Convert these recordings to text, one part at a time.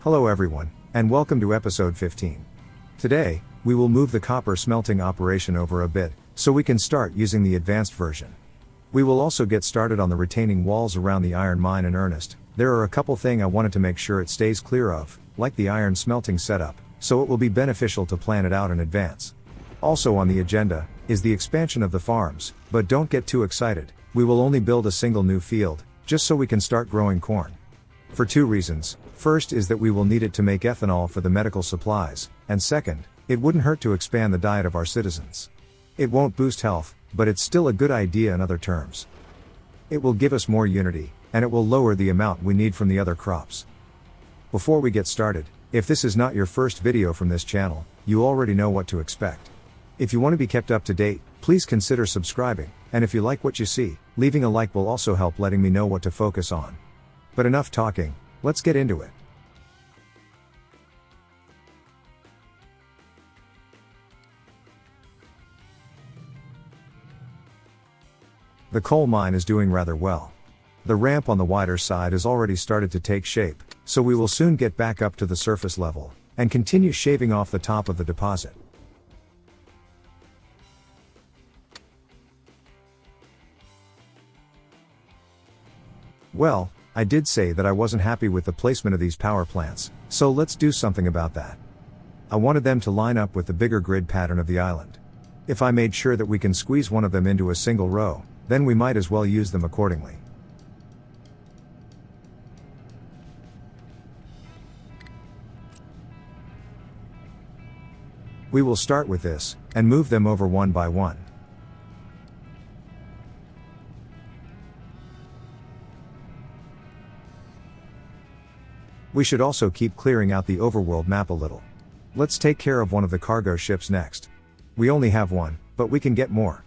Hello everyone, and welcome to episode 15. Today, we will move the copper smelting operation over a bit, so we can start using the advanced version. We will also get started on the retaining walls around the iron mine in earnest. There are a couple things I wanted to make sure it stays clear of, like the iron smelting setup, so it will be beneficial to plan it out in advance. Also on the agenda, is the expansion of the farms, but don't get too excited, we will only build a single new field, just so we can start growing corn. For two reasons. First is that we will need it to make ethanol for the medical supplies, and second, it wouldn't hurt to expand the diet of our citizens. It won't boost health, but it's still a good idea in other terms. It will give us more unity, and it will lower the amount we need from the other crops. Before we get started, if this is not your first video from this channel, you already know what to expect. If you want to be kept up to date, please consider subscribing, and if you like what you see, leaving a like will also help letting me know what to focus on. But enough talking, let's get into it. The coal mine is doing rather well. The ramp on the wider side has already started to take shape, so we will soon get back up to the surface level, and continue shaving off the top of the deposit. Well, I did say that I wasn't happy with the placement of these power plants, so let's do something about that. I wanted them to line up with the bigger grid pattern of the island. If I made sure that we can squeeze one of them into a single row, then we might as well use them accordingly. We will start with this, and move them over one by one. We should also keep clearing out the overworld map a little. Let's take care of one of the cargo ships next. We only have one, but we can get more.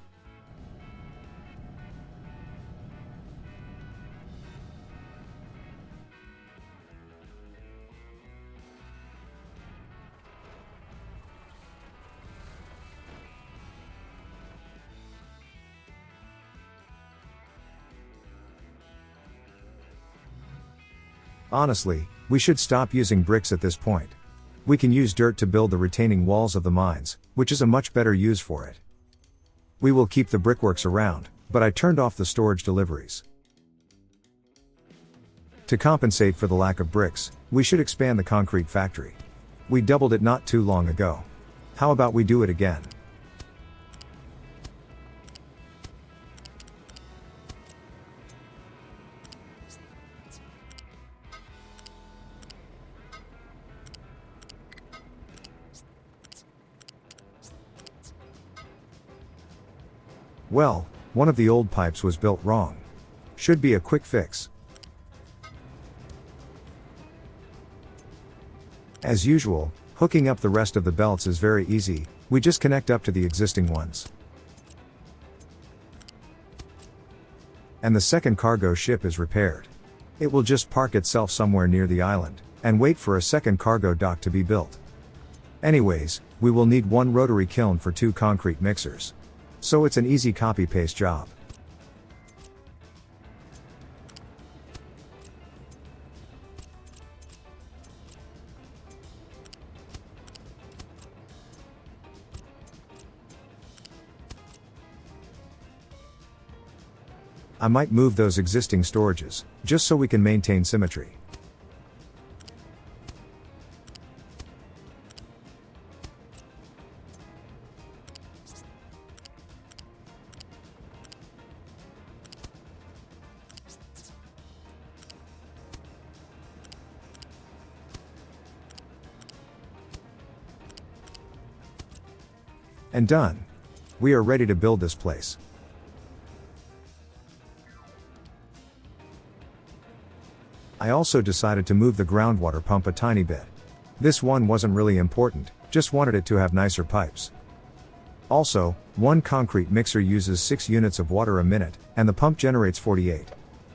Honestly, we should stop using bricks at this point. We can use dirt to build the retaining walls of the mines, which is a much better use for it. We will keep the brickworks around, but I turned off the storage deliveries. To compensate for the lack of bricks, we should expand the concrete factory. We doubled it not too long ago. How about we do it again? Well, one of the old pipes was built wrong. Should be a quick fix. As usual, hooking up the rest of the belts is very easy, we just connect up to the existing ones. And the second cargo ship is repaired. It will just park itself somewhere near the island, and wait for a second cargo dock to be built. Anyways, we will need one rotary kiln for 2 concrete mixers. So it's an easy copy-paste job. I might move those existing storages, just so we can maintain symmetry. And done. We are ready to build this place. I also decided to move the groundwater pump a tiny bit. This one wasn't really important, just wanted it to have nicer pipes. Also, one concrete mixer uses 6 units of water a minute, and the pump generates 48.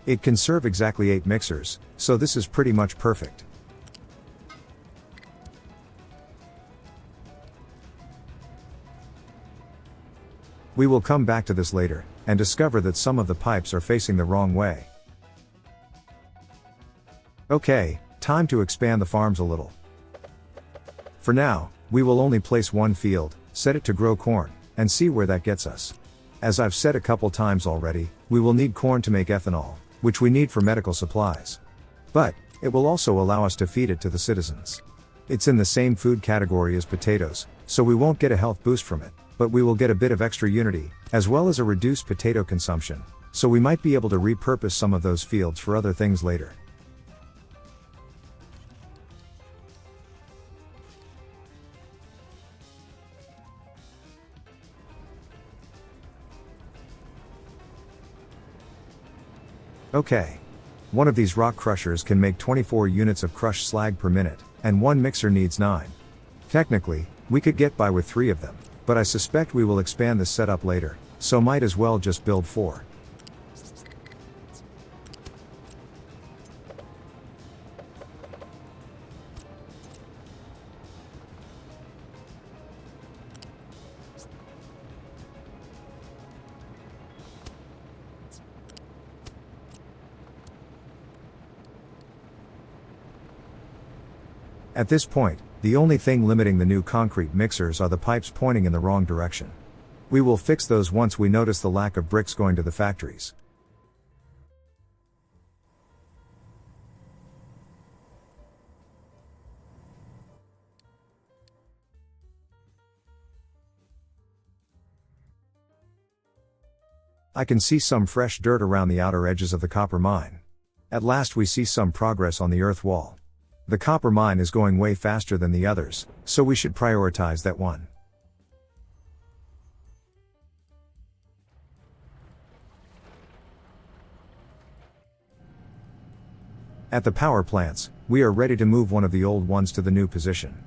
It can serve exactly 8 mixers, so this is pretty much perfect. We will come back to this later, and discover that some of the pipes are facing the wrong way. Okay, Time to expand the farms a little. For now, we will only place one field, set it to grow corn, and see where that gets us. As I've said a couple times already, we will need corn to make ethanol, which we need for medical supplies. But, it will also allow us to feed it to the citizens. It's in the same food category as potatoes, so we won't get a health boost from it, but we will get a bit of extra unity, as well as a reduced potato consumption, so we might be able to repurpose some of those fields for other things later. Okay. One of these rock crushers can make 24 units of crushed slag per minute, and one mixer needs 9. Technically, we could get by with 3 of them, but I suspect we will expand this setup later, so might as well just build 4. At this point, the only thing limiting the new concrete mixers are the pipes pointing in the wrong direction. We will fix those once we notice the lack of bricks going to the factories. I can see some fresh dirt around the outer edges of the copper mine. At last we see some progress on the earth wall. The copper mine is going way faster than the others, so we should prioritize that one. At the power plants, we are ready to move one of the old ones to the new position.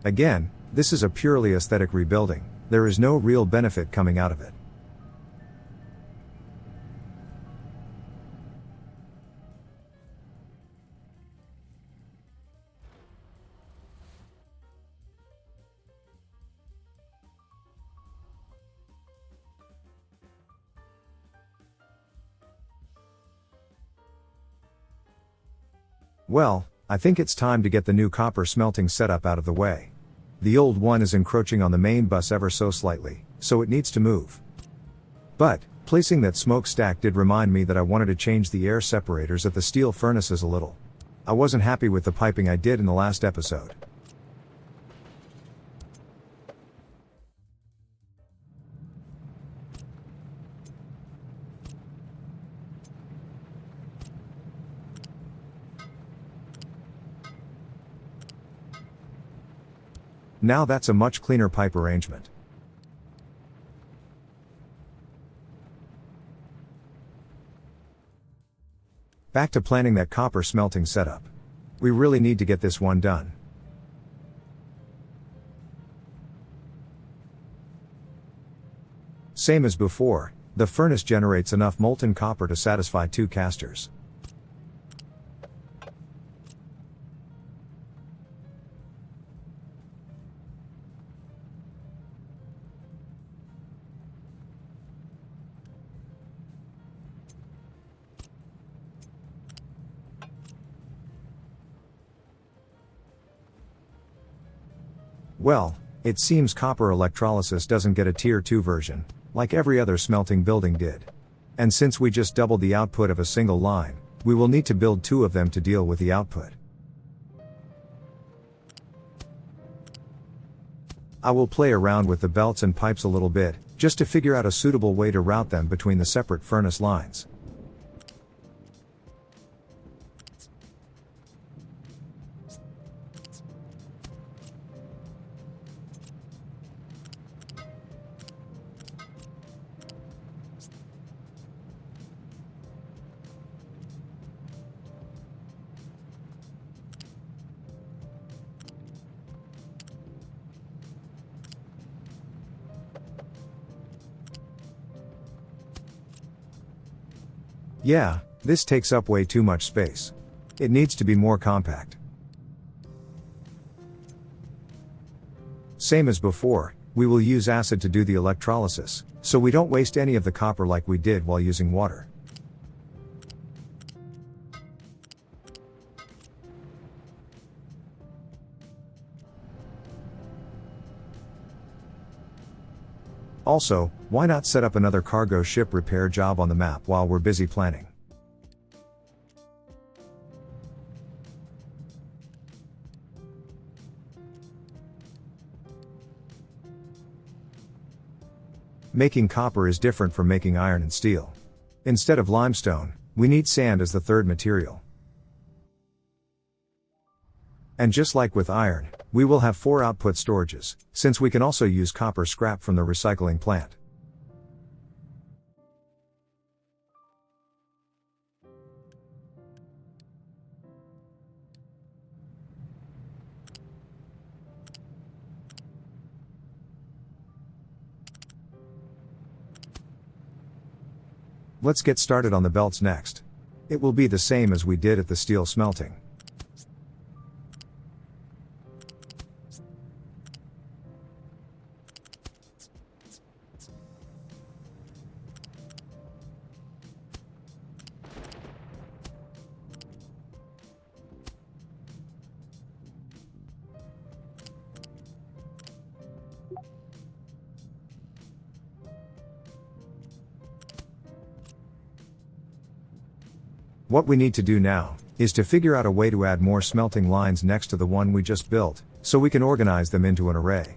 Again, this is a purely aesthetic rebuilding, there is no real benefit coming out of it. Well, I think it's time to get the new copper smelting setup out of the way. The old one is encroaching on the main bus ever so slightly, so it needs to move. But, placing that smokestack did remind me that I wanted to change the air separators at the steel furnaces a little. I wasn't happy with the piping I did in the last episode. Now that's a much cleaner pipe arrangement. Back to planning that copper smelting setup. We really need to get this one done. Same as before, the furnace generates enough molten copper to satisfy 2 casters. Well, it seems copper electrolysis doesn't get a tier 2 version, like every other smelting building did. And since we just doubled the output of a single line, we will need to build 2 of them to deal with the output. I will play around with the belts and pipes a little bit, just to figure out a suitable way to route them between the separate furnace lines. Yeah, this takes up way too much space. It needs to be more compact. Same as before, we will use acid to do the electrolysis, so we don't waste any of the copper like we did while using water. Also, why not set up another cargo ship repair job on the map while we're busy planning? Making copper is different from making iron and steel. Instead of limestone, we need sand as the third material. And just like with iron, we will have 4 output storages, since we can also use copper scrap from the recycling plant. Let's get started on the belts next. It will be the same as we did at the steel smelting. What we need to do now is to figure out a way to add more smelting lines next to the one we just built, so we can organize them into an array.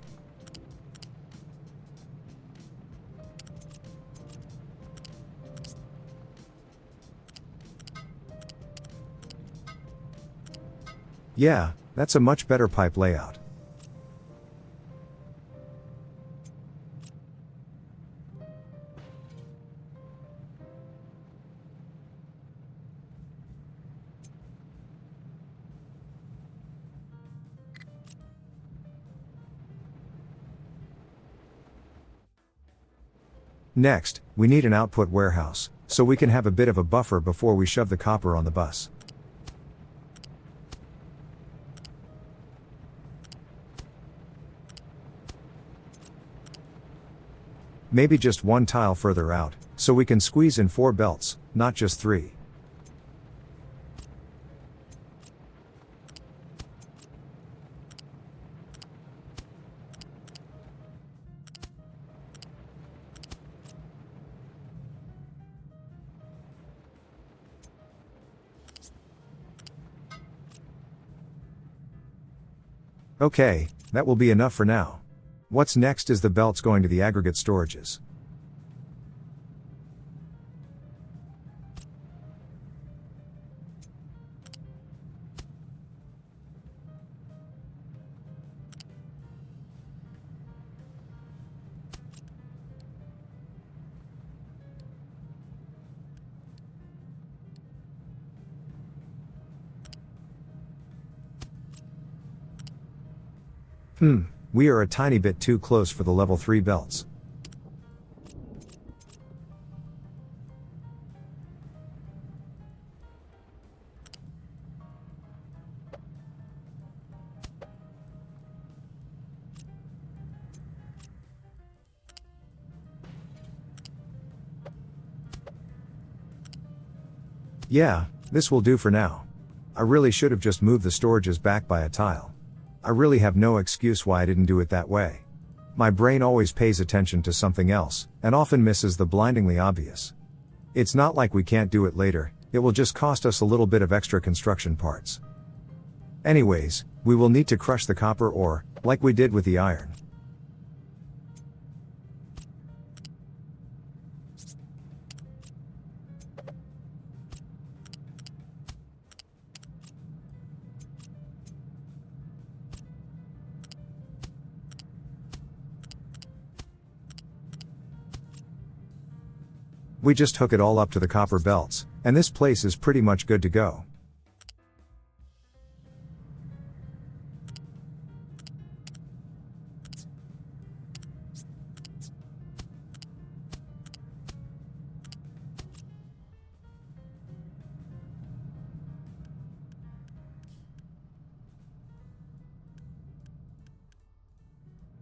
Yeah, that's a much better pipe layout. Next, we need an output warehouse, so we can have a bit of a buffer before we shove the copper on the bus. Maybe just 1 tile further out, so we can squeeze in 4 belts, not just 3. Okay, that will be enough for now. What's next is the belts going to the aggregate storages. We are a tiny bit too close for the level 3 belts. Yeah, this will do for now. I really should have just moved the storages back by a tile. I really have no excuse why I didn't do it that way. My brain always pays attention to something else, and often misses the blindingly obvious. It's not like we can't do it later, it will just cost us a little bit of extra construction parts. Anyways, we will need to crush the copper ore, like we did with the iron. We just hook it all up to the copper belts, and this place is pretty much good to go.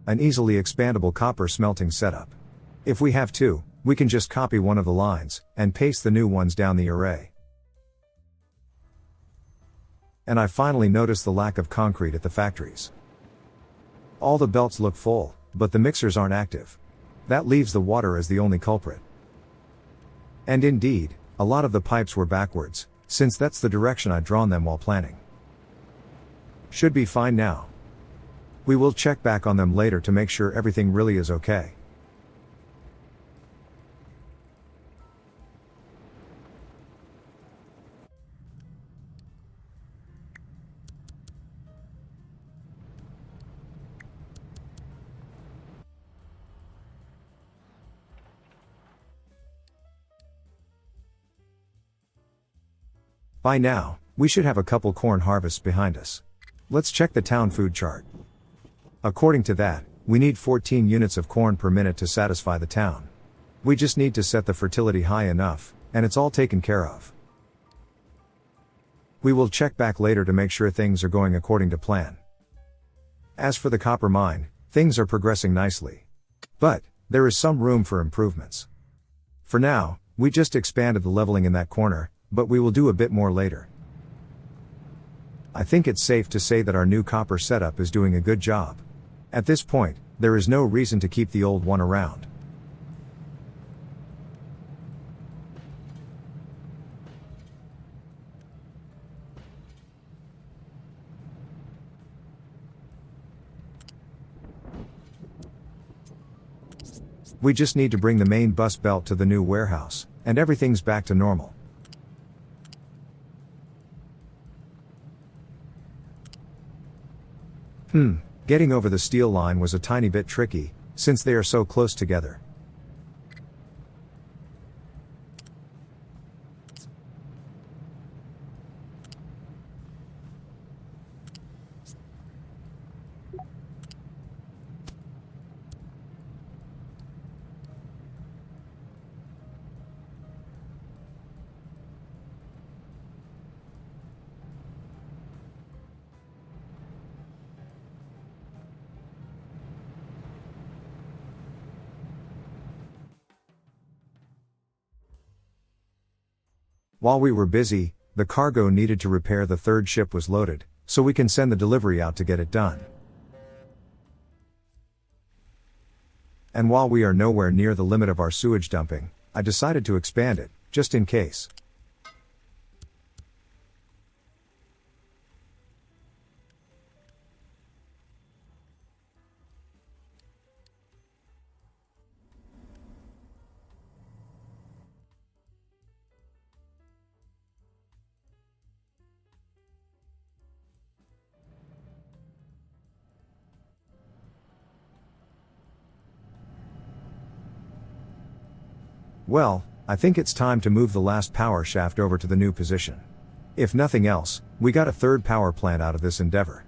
an easily expandable copper smelting setup. If we have to, we can just copy one of the lines, and paste the new ones down the array. And I finally noticed the lack of concrete at the factories. All the belts look full, but the mixers aren't active. That leaves the water as the only culprit. And indeed, a lot of the pipes were backwards, since that's the direction I'd drawn them while planning. Should be fine now. We will check back on them later to make sure everything really is okay. By now, we should have a couple corn harvests behind us. Let's check the town food chart. According to that, we need 14 units of corn per minute to satisfy the town. We just need to set the fertility high enough, and it's all taken care of. We will check back later to make sure things are going according to plan. As for the copper mine, things are progressing nicely. But, there is some room for improvements. For now, we just expanded the leveling in that corner, but we will do a bit more later. I think it's safe to say that our new copper setup is doing a good job. At this point, there is no reason to keep the old one around. We just need to bring the main bus belt to the new warehouse, and everything's back to normal. Getting over the steel line was a tiny bit tricky, since they are so close together. While we were busy, the cargo needed to repair the third ship was loaded, so we can send the delivery out to get it done. And while we are nowhere near the limit of our sewage dumping, I decided to expand it, just in case. Well, I think it's time to move the last power shaft over to the new position. If nothing else, we got a third power plant out of this endeavor.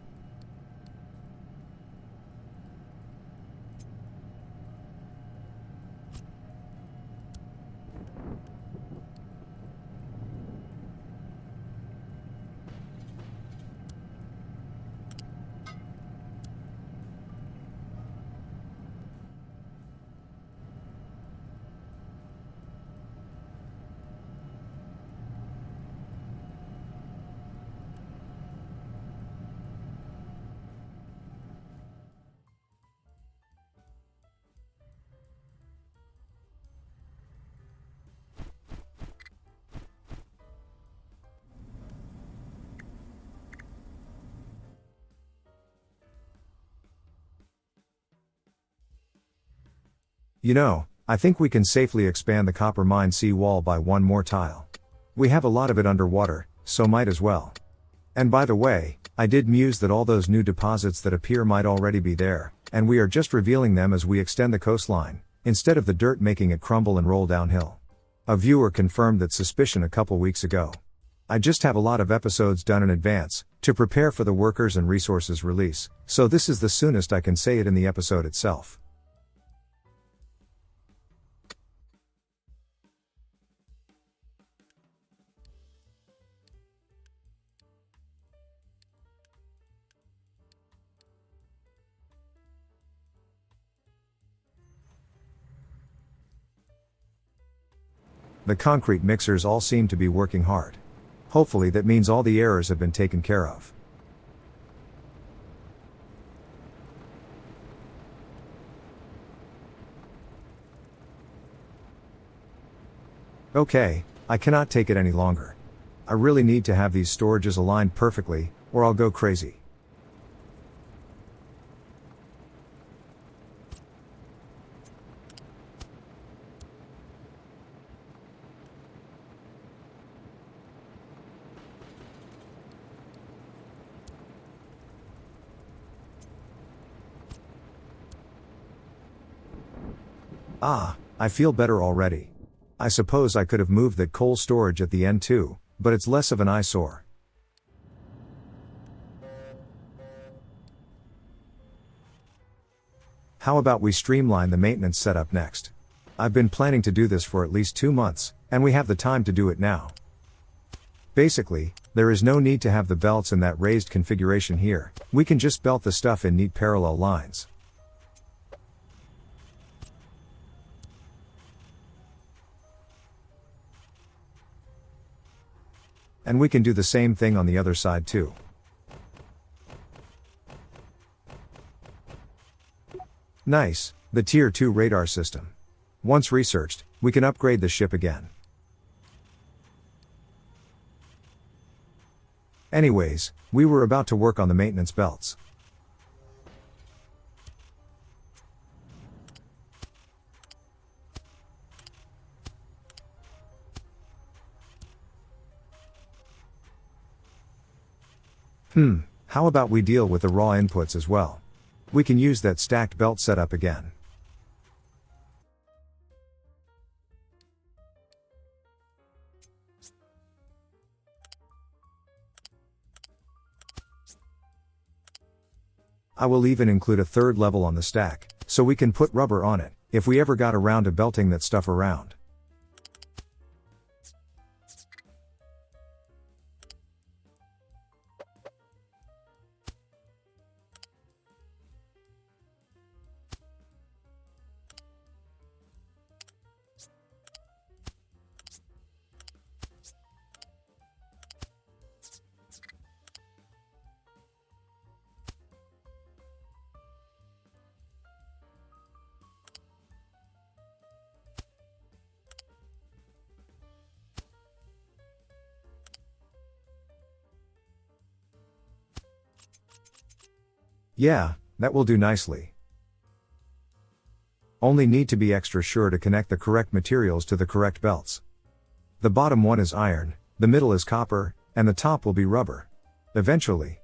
You know, I think we can safely expand the copper mine sea-wall by one more tile. We have a lot of it underwater, so might as well. And by the way, I did muse that all those new deposits that appear might already be there, and we are just revealing them as we extend the coastline, instead of the dirt making it crumble and roll downhill. A viewer confirmed that suspicion a couple weeks ago. I just have a lot of episodes done in advance, to prepare for the workers and resources release, so this is the soonest I can say it in the episode itself. The concrete mixers all seem to be working hard. Hopefully that means all the errors have been taken care of. Okay, I cannot take it any longer. I really need to have these storages aligned perfectly, or I'll go crazy. Ah, I feel better already. I suppose I could have moved that coal storage at the end too, but it's less of an eyesore. How about we streamline the maintenance setup next? I've been planning to do this for at least 2 months, and we have the time to do it now. Basically, there is no need to have the belts in that raised configuration here. We can just belt the stuff in neat parallel lines. And we can do the same thing on the other side too. Nice, the Tier 2 radar system. Once researched, we can upgrade the ship again. Anyways, we were about to work on the maintenance belts. How about we deal with the raw inputs as well? We can use that stacked belt setup again. I will even include a third level on the stack, so we can put rubber on it, if we ever got around to belting that stuff around. Yeah, that will do nicely. Only need to be extra sure to connect the correct materials to the correct belts. The bottom one is iron, the middle is copper, and the top will be rubber. Eventually.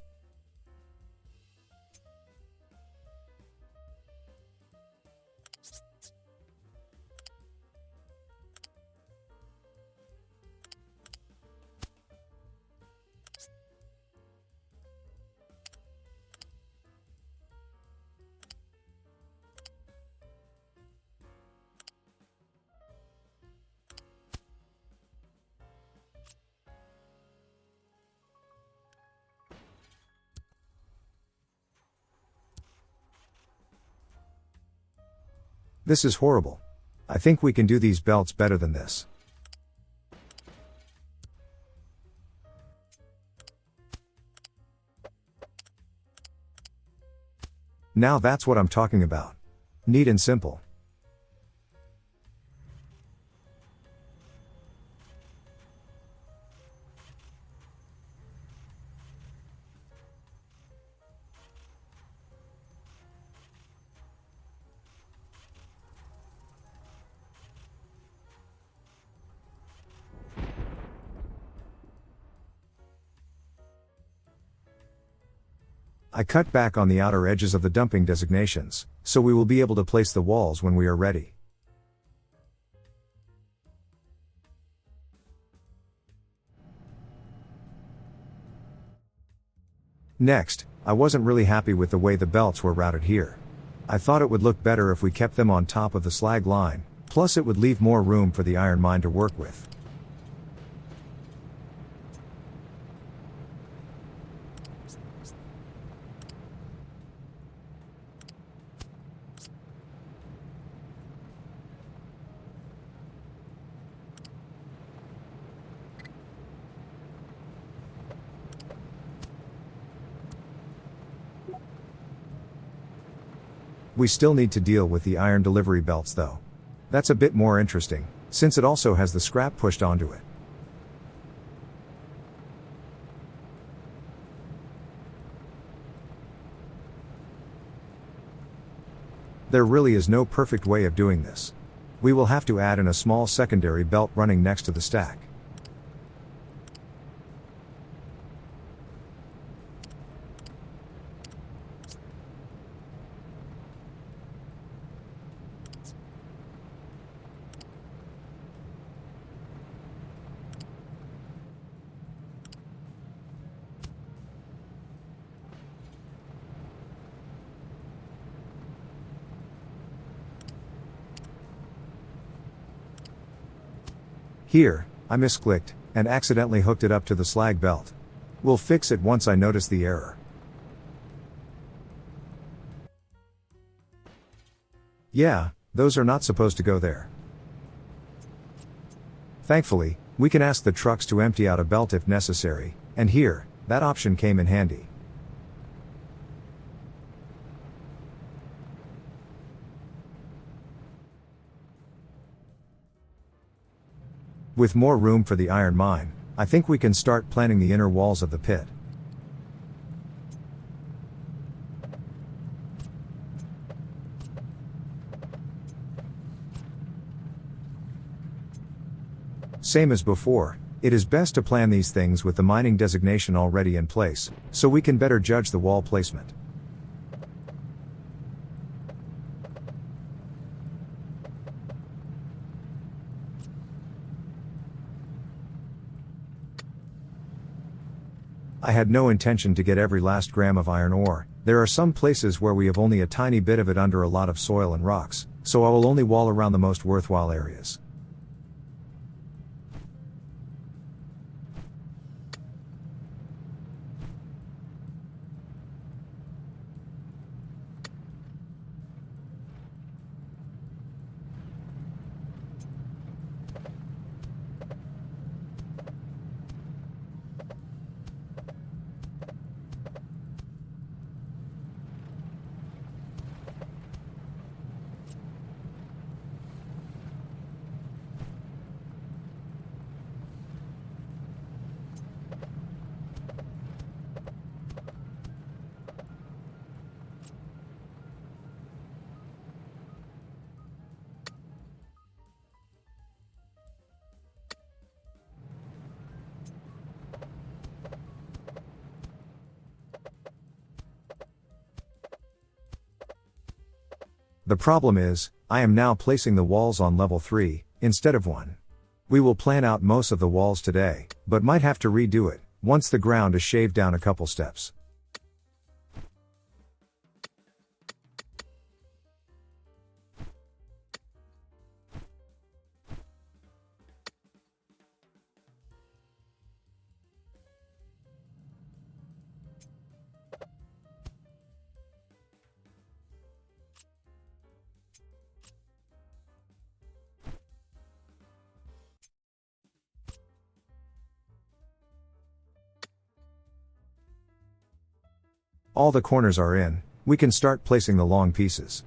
This is horrible. I think we can do these belts better than this. Now that's what I'm talking about. Neat and simple. I cut back on the outer edges of the dumping designations, so we will be able to place the walls when we are ready. Next, I wasn't really happy with the way the belts were routed here. I thought it would look better if we kept them on top of the slag line, plus it would leave more room for the iron mine to work with. We still need to deal with the iron delivery belts though. That's a bit more interesting, since it also has the scrap pushed onto it. There really is no perfect way of doing this. We will have to add in a small secondary belt running next to the stack. Here, I misclicked, and accidentally hooked it up to the slag belt. We'll fix it once I notice the error. Yeah, those are not supposed to go there. Thankfully, we can ask the trucks to empty out a belt if necessary, and here, that option came in handy. With more room for the iron mine, I think we can start planning the inner walls of the pit. Same as before, it is best to plan these things with the mining designation already in place, so we can better judge the wall placement. I had no intention to get every last gram of iron ore. There are some places where we have only a tiny bit of it under a lot of soil and rocks, so I will only wall around the most worthwhile areas. The problem is, I am now placing the walls on level 3, instead of 1. We will plan out most of the walls today, but might have to redo it, once the ground is shaved down a couple steps. All the corners are in, we can start placing the long pieces.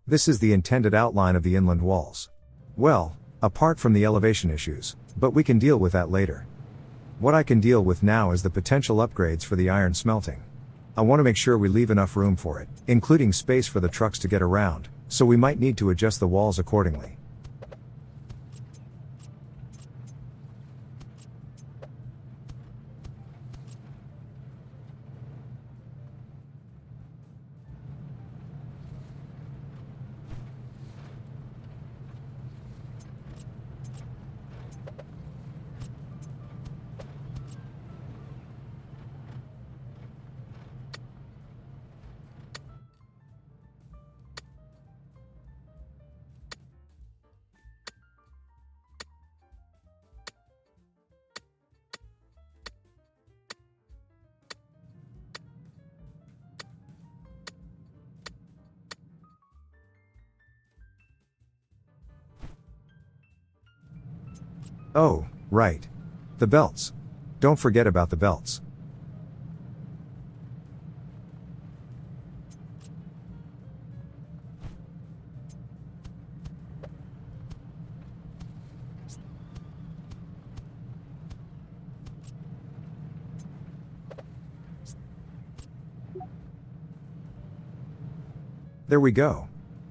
This is the intended outline of the inland walls. Well, apart from the elevation issues, but we can deal with that later. What I can deal with now is the potential upgrades for the iron smelting. I want to make sure we leave enough room for it, including space for the trucks to get around, so we might need to adjust the walls accordingly. Oh, right. The belts. Don't forget about the belts. There we go.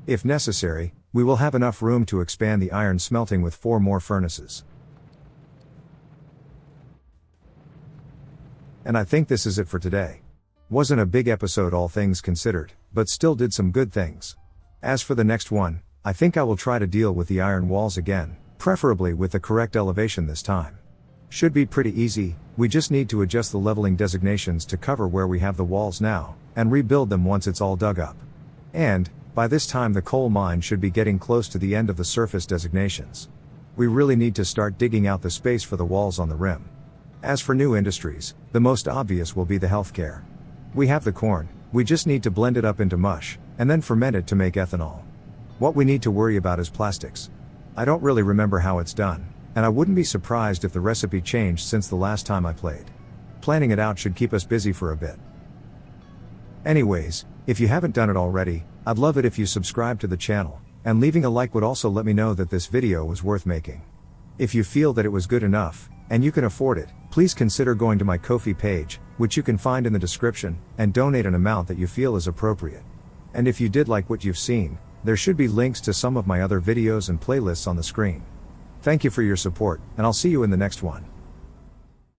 If necessary, we will have enough room to expand the iron smelting with 4 more furnaces. And I think this is it for today. Wasn't a big episode all things considered, but still did some good things. As for the next one, I think I will try to deal with the iron walls again, preferably with the correct elevation this time. Should be pretty easy, we just need to adjust the leveling designations to cover where we have the walls now, and rebuild them once it's all dug up. And, by this time the coal mine should be getting close to the end of the surface designations. We really need to start digging out the space for the walls on the rim. As for new industries, the most obvious will be the healthcare. We have the corn, we just need to blend it up into mush, and then ferment it to make ethanol. What we need to worry about is plastics. I don't really remember how it's done, and I wouldn't be surprised if the recipe changed since the last time I played. Planning it out should keep us busy for a bit. Anyways, if you haven't done it already, I'd love it if you subscribe to the channel, and leaving a like would also let me know that this video was worth making. If you feel that it was good enough, and you can afford it, please consider going to my Ko-fi page, which you can find in the description, and donate an amount that you feel is appropriate. And if you did like what you've seen, there should be links to some of my other videos and playlists on the screen. Thank you for your support, and I'll see you in the next one.